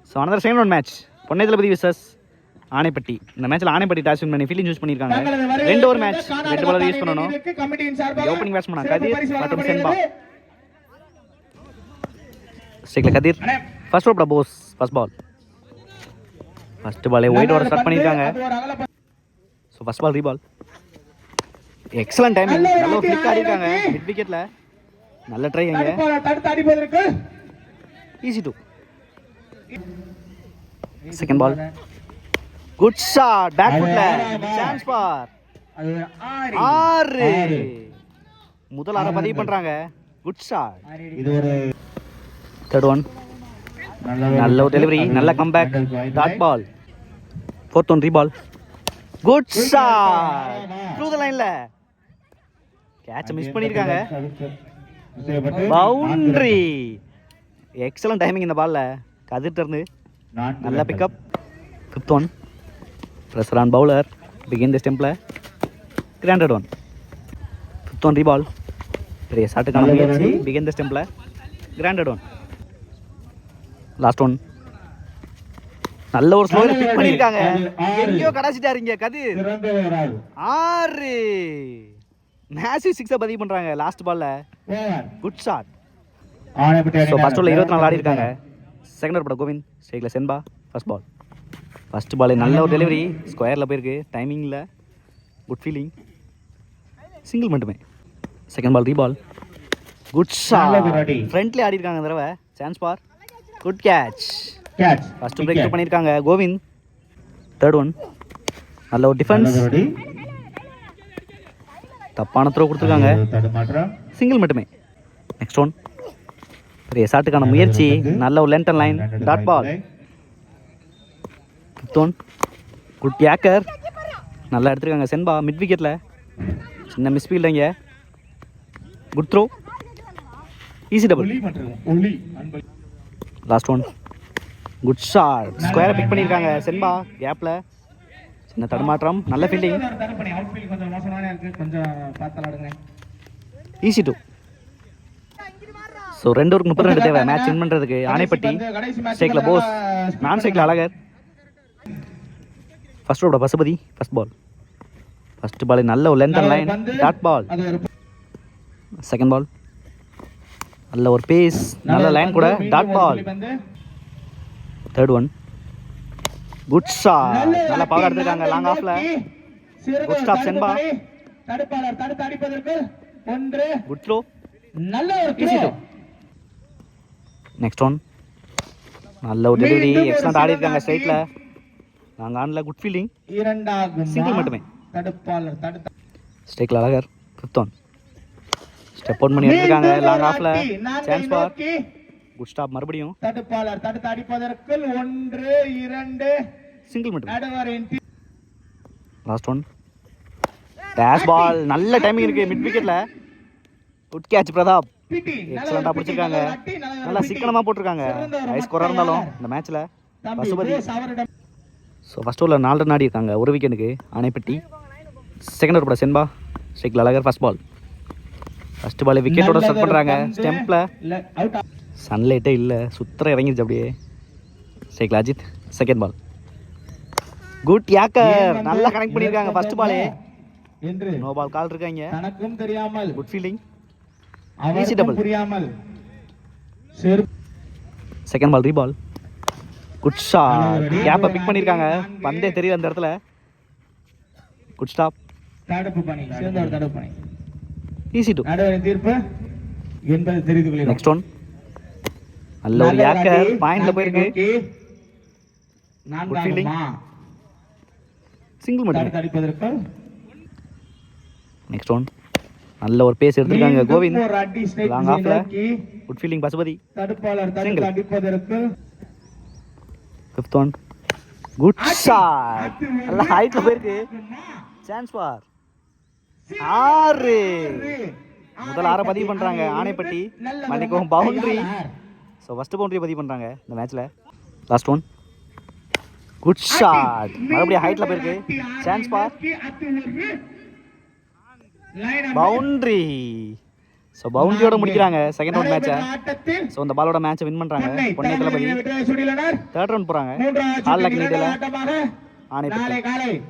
So another second one match Ponnai Thalapathi versus Anaipatti. இந்த மேட்ச்சில் Anaipatti toss win பண்ணி ஃபீல்டிங் யூஸ் பண்ணியிருக்காங்க. 2 ஓவர் மேட்ச் 2 பாலர் யூஸ் பண்ணணும். ஓப்பனிங் பேட்ஸ்மேனா கதிர் மற்றும் சென்பா. ஸ்ட்ரைக்கில் Kathir first over Bose first ball. First பாலே ஒயிட் ஓவர் ஸ்டார்ட் பண்ணியிருக்காங்க. So first ball reball. Excellent timing. நல்ல ஒரு ஃபிளிக் ஆடிருக்காங்க மிட் விக்கெட்டில். நல்ல ட்ரை அங்கே. Easy two. Second ball good shot back ஃபுட்ல சான்ஸ் ஃபார் 6. முதல் 6 பதிவு பண்றாங்க. Good shot. இது ஒரு தேர்ட் ஒன். நல்ல ஒரு டெலிவரி. நல்ல comeback dot ball. Fourth one reball. Good shot through the லைன்ல கேட்ச் மிஸ் பண்ணிருக்காங்க. பவுண்டரி. எக்ஸலன்ட் டைமிங் இந்த பால்ல கதிர்ட்ட இருந்து. நல்ல pickup. Fifth one pressure on bowler. Begin the ஸ்டெம்பில் grounded one. Fifth one reball. பெரிய ஷாட்டுக்கான முயற்சி. பிகின் தி ஸ்டெம்பில் கிராண்டட் ஒன். Last one. நல்ல ஒரு ஸ்லோவர் பிக் பண்ணியிருக்காங்க. எங்கேயோ கடாச்சிட்டாருங்க கதிர். 6 மேசிவ் 6 பதிவு பண்ணுறாங்க லாஸ்ட் பாலில். Good shot. ஸோ ஃபர்ஸ்ட் ஓவரில் 24 ஆடி இருக்காங்க. செகண்ட் ஓவர் பட கோவிந்த். ஸ்ட்ரைக்கில் சென்பா ஃபர்ஸ்ட் பால். ஃபர்ஸ்ட் பால் நல்ல ஒரு டெலிவரி. ஸ்கொயரில் போயிருக்கு. டைமிங்கில் குட் ஃபீலிங். சிங்கிள் மட்டுமே. Second ball reball. Good shot. ஃப்ரண்ட்லேயே ஆடி இருக்காங்க இந்த தடவை. Chance for. Good catch. First breakthrough பண்ணியிருக்காங்க கோவிந்த். Third one. நல்ல ஒரு டிஃபென்ஸ். தப்பான த்ரோ கொடுத்துருக்காங்க. சிங்கிள் மட்டுமே. Next one. பெரிய ஷாட்டுக்கான முயற்சி. நல்ல ஒரு length and line dot ball. Fifth one. Good yorker. நல்லா எடுத்துருக்காங்க சென்பா மிட் விக்கெட்டில். சின்ன மிஸ்ஃபீல்ட் இங்கே. Good throw. Easy double. Last one. Good shot. ஸ்கொயரை பிக் பண்ணியிருக்காங்க சென்பா கேப்பில். சின்ன தடுமாற்றம். நல்ல ஃபீல்டிங். Easy two. ஸோ 2 ஓவருக்கு 32 தேவை மேட்ச் வின் பண்ணுறதுக்கு ஆனைப்பட்டி. ஸ்ட்ரைக்கில் போஸ். நான் ஸ்ட்ரைக்கில் அழகர். ஃபர்ஸ்ட் ஓவரோட Pasupathi first ball. First ball நல்ல ஒரு length and line dot ball. Second ball நல்ல ஒரு பேஸ். நல்ல லைன் கூட dot ball. Third one. Good shot. நல்ல பவர் எடுத்துருக்காங்க லாங் ஆஃப்ல. Good stop Senba. Good throw. Easy two. Next one. நல்ல ஒரு டெலிவரி. எக்ஸலண்ட் ஆடி இருக்காங்க ஸ்ட்ரைட்ல. நாங்கள் ஆன்ல குட் ஃபீலிங். சிங்கிள் மட்டுமே. ஸ்ட்ரைக்கில் Azhagar. Fifth one. Step out பண்ணி எடுத்துருக்காங்க லாங் ஆஃப்ல. Chance for. குட் ஸ்டாப் மறுபடியும். சிங்கிள் மட்டுமே. Last one. Dash ball. நல்ல டைமிங் இருக்கு மிட் விக்கெட்ல. Good catch Pratap. எக்ஸலண்டா பிடிச்சிருக்காங்க. நல்லா சிக்கனமாக போட்டிருக்காங்க. ஹை ஸ்கோராக இருந்தாலும் இந்த மேட்ச்சில் பசுபதி. ஸோ ஃபர்ஸ்ட் ஓவரில் 4 ரன் ஆடி இருக்காங்க ஒரு விக்கெட்டுக்கு ஆனைப்பட்டி. செகண்ட் ஓவர் கூட சென்பா. ஸ்ட்ரைக்கில் Azhagar first ball. First ball விக்கெட்டோட ஸ்டார்ட் பண்ணுறாங்க. ஸ்டெம்பில் சன்லைட்டே இல்லை. சுத்தர இறங்கிருச்சு அப்படியே. ஸ்ட்ரைக்கில் Ajith. Second ball. Good yorker. நல்லா கனெக்ட் பண்ணியிருக்காங்க ஃபர்ஸ்ட் பாலே. நோ பால் கால் இருக்காங்க. Good feeling. Easy double. Second ball reball. Good shot. கேப்பை பிக் பண்ணியிருக்காங்க. பந்தே தெரியல அந்த இடத்துல. Good stop. Easy two. Next one. நல்ல ஒரு யாக்கர். பாயிண்ட்ல போயிருக்கு. Good feeling. சிங்கிள் மட்டும். Next one. நல்ல ஒரு பேஸ் எடுத்துருக்காங்க கோவிந்த் லாங் ஆஃப்ல. Good feeling Pasupathi. Single. Fifth one. Good shot. நல்ல ஹைட்ல போயிருக்கு. Chance for 6. முதல் 6 பதிவு பண்றாங்க ஆனைப்பட்டி. மன்னிக்கவும் பவுண்டரி. ஸோ ஃபர்ஸ்ட் பவுண்டரி பதிவு பண்றாங்க இந்த மேட்ச்ல. Last one. Good shot. மறுபடியும் ஹைட்ல போயிருக்கு. Chance for boundary. ஸோ பவுண்டரியோட முடிக்கிறாங்க செகண்ட் ரவுண்ட் மேட்சை. ஸோ இந்த பாலோட மேட்சை வின் பண்ணுறாங்க பொன்னே தளபதி. தேர்ட் ரவுண்ட் போகிறாங்க. ஆல் லக் நீட்டில் ஆணை